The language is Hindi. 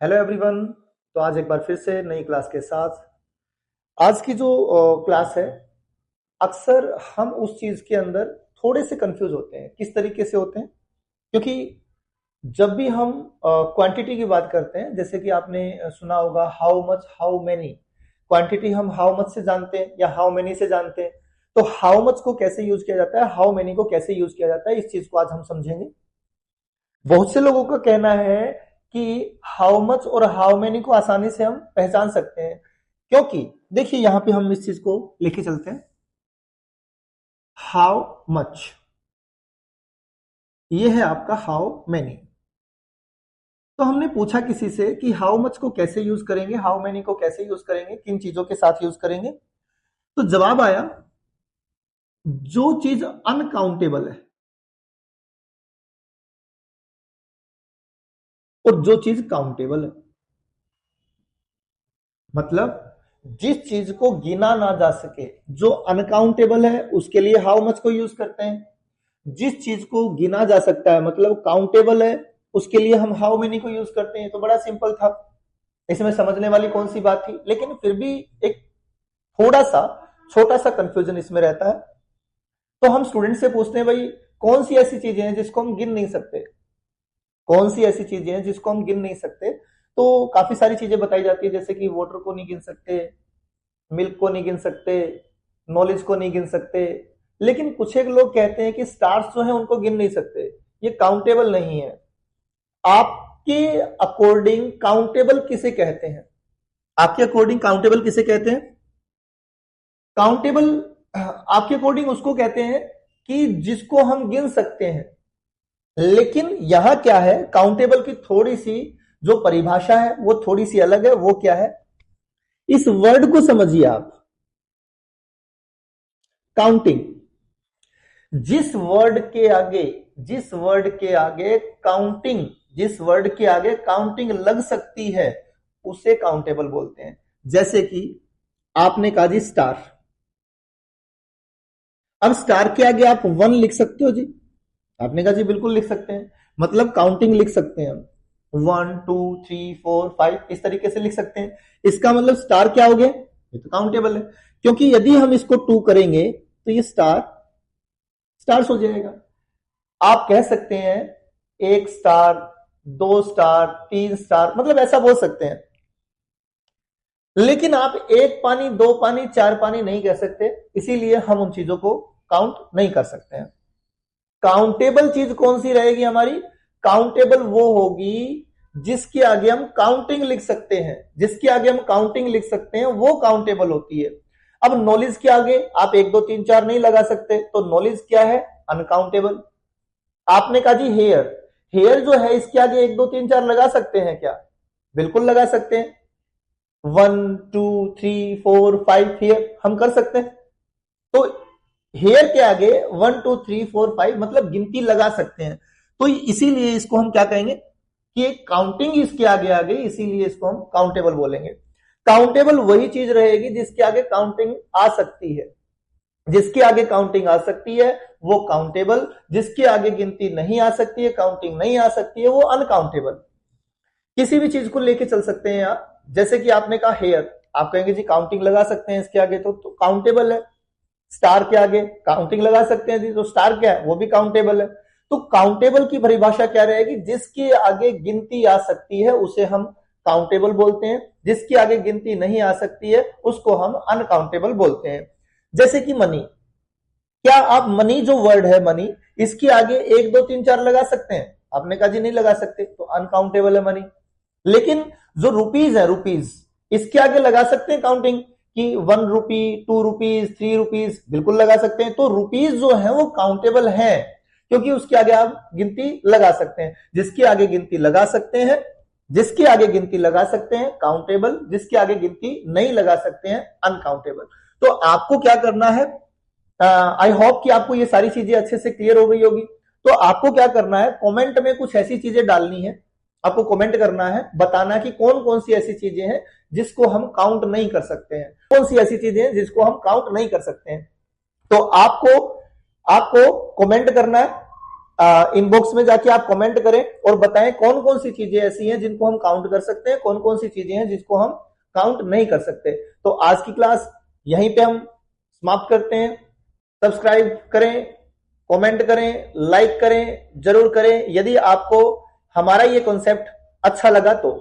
Hello everyone. तो आज एक बार फिर से नई क्लास के साथ आज की जो क्लास है, अक्सर हम उस चीज के अंदर थोड़े से कंफ्यूज होते हैं। किस तरीके से होते हैं? क्योंकि जब भी हम क्वांटिटी की बात करते हैं, जैसे कि आपने सुना होगा how much, how many. Quantity हम हाउ मच से जानते हैं या हाउ मेनी से जानते हैं। तो हाउ मच को कैसे यूज किया जाता है, हाउ मेनी को कैसे यूज किया जाता है, इस चीज को आज हम समझेंगे। बहुत से लोगों का कहना है कि हाउ मच और हाउ मेनी को आसानी से हम पहचान सकते हैं, क्योंकि देखिए यहां पे हम इस चीज को लेके चलते हैं। हाउ मच, ये है आपका हाउ मेनी। तो हमने पूछा किसी से कि हाउ मच को कैसे यूज करेंगे, हाउ मेनी को कैसे यूज करेंगे, किन चीजों के साथ यूज करेंगे। तो जवाब आया, जो चीज अनकाउंटेबल है और जो चीज काउंटेबल है। मतलब जिस चीज को गिना ना जा सके, जो अनकाउंटेबल है, उसके लिए हाउ मच को यूज करते हैं। जिस चीज को गिना जा सकता है, मतलब काउंटेबल है, उसके लिए हम हाउ मेनी को यूज करते हैं। तो बड़ा सिंपल था, इसमें समझने वाली कौन सी बात थी। लेकिन फिर भी एक थोड़ा सा छोटा सा कंफ्यूजन इसमें रहता है। तो हम स्टूडेंट से पूछते हैं, भाई कौन सी ऐसी चीजें हैं जिसको हम गिन नहीं सकते, कौन सी ऐसी चीजें हैं जिसको हम गिन नहीं सकते। तो काफी सारी चीजें बताई जाती है, जैसे कि वाटर को नहीं गिन सकते, मिल्क को नहीं गिन सकते, नॉलेज को नहीं गिन सकते। लेकिन कुछ एक लोग कहते हैं कि स्टार्स जो है उनको गिन नहीं सकते, ये काउंटेबल नहीं है। आपके अकॉर्डिंग काउंटेबल किसे कहते हैं? आपके अकॉर्डिंग काउंटेबल किसे कहते हैं? काउंटेबल आपके अकॉर्डिंग उसको कहते हैं कि जिसको हम गिन सकते हैं। लेकिन यहां क्या है, काउंटेबल की थोड़ी सी जो परिभाषा है वो थोड़ी सी अलग है। वो क्या है, इस वर्ड को समझिए आप। काउंटिंग, जिस वर्ड के आगे, जिस वर्ड के आगे काउंटिंग, जिस वर्ड के आगे काउंटिंग लग सकती है, उसे काउंटेबल बोलते हैं। जैसे कि आपने कहा जी स्टार। अब स्टार के आगे आप 1 लिख सकते हो जी? आपने कहा जी बिल्कुल लिख सकते हैं। मतलब काउंटिंग लिख सकते हैं हम, 1 2 3 4 5 इस तरीके से लिख सकते हैं। इसका मतलब स्टार क्या हो गया, ये तो काउंटेबल है। क्योंकि यदि हम इसको 2 करेंगे तो ये स्टार्स हो जाएगा। आप कह सकते हैं 1 स्टार, 2 स्टार, 3 स्टार, मतलब ऐसा बोल सकते हैं। लेकिन आप 1 पानी, 2 पानी, 4 पानी नहीं कह सकते, इसीलिए हम उन चीजों को काउंट नहीं कर सकते हैं। काउंटेबल चीज कौन सी रहेगी हमारी? काउंटेबल वो होगी जिसके आगे हम काउंटिंग लिख सकते हैं, जिसके आगे हम काउंटिंग लिख सकते हैं वो काउंटेबल होती है। अब नॉलेज के आगे आप 1 2 3 4 नहीं लगा सकते, तो नॉलेज क्या है? अनकाउंटेबल। आपने कहा जी हेयर, हेयर जो है इसके आगे 1 2 3 4 लगा सकते हैं क्या? बिल्कुल लगा सकते हैं। 1 2 3 4 5 हेयर हम कर सकते हैं। तो हेयर के आगे 1 2 3 4 5 मतलब गिनती लगा सकते हैं। तो इसीलिए इसको हम क्या कहेंगे कि एक काउंटिंग इसके आगे आ गई, इसीलिए इसको हम काउंटेबल बोलेंगे। काउंटेबल वही चीज रहेगी जिसके आगे काउंटिंग आ सकती है। जिसके आगे काउंटिंग आ सकती है वो काउंटेबल, जिसके आगे गिनती नहीं आ सकती है, काउंटिंग नहीं आ सकती है, वो अनकाउंटेबल। किसी भी चीज को लेके चल सकते हैं आप। जैसे कि आपने कहा हेयर, आप कहेंगे जी काउंटिंग लगा सकते हैं इसके आगे, तो काउंटेबल है। स्टार के आगे काउंटिंग लगा सकते हैं जी, तो स्टार क्या है, वो भी काउंटेबल है। तो काउंटेबल की परिभाषा क्या रहेगी? जिसके आगे गिनती आ सकती है उसे हम काउंटेबल बोलते हैं, जिसके आगे गिनती नहीं आ सकती है उसको हम अनकाउंटेबल बोलते हैं। जैसे कि मनी, क्या आप मनी जो वर्ड है मनी, इसके आगे 1 2 3 4 लगा सकते हैं? आपने कहा जी नहीं लगा सकते, तो अनकाउंटेबल है मनी। लेकिन जो रुपीज है, रुपीज, इसके आगे लगा सकते हैं काउंटिंग कि 1 रुपी, 2 रुपीज, 3 रुपीज, बिल्कुल लगा सकते हैं। तो रुपीज जो है वो काउंटेबल है, क्योंकि उसके आगे आप गिनती लगा सकते हैं। जिसके आगे गिनती लगा सकते हैं, जिसके आगे गिनती लगा सकते हैं काउंटेबल, जिसके आगे गिनती नहीं लगा सकते हैं अनकाउंटेबल। तो आपको क्या करना है, आई होप कि आपको ये सारी चीजें अच्छे से क्लियर हो गई होगी। तो आपको क्या करना है, कमेंट में कुछ ऐसी चीजें डालनी है। आपको कमेंट करना है, बताना कि कौन कौन सी ऐसी चीजें हैं जिसको हम काउंट नहीं कर सकते हैं, कौन सी ऐसी चीजें हैं जिसको हम काउंट नहीं कर सकते हैं। तो आपको आपको कमेंट करना है, इनबॉक्स में जाके आप कमेंट करें और बताएं कौन कौन सी चीजें ऐसी हैं जिनको हम काउंट कर सकते हैं, कौन कौन सी चीजें हैं जिसको हम काउंट नहीं कर सकते। तो आज की क्लास यहीं पे हम समाप्त करते हैं। सब्सक्राइब करें, कमेंट करें, लाइक करें, जरूर करें। यदि आपको हमारा ये कॉन्सेप्ट अच्छा लगा तो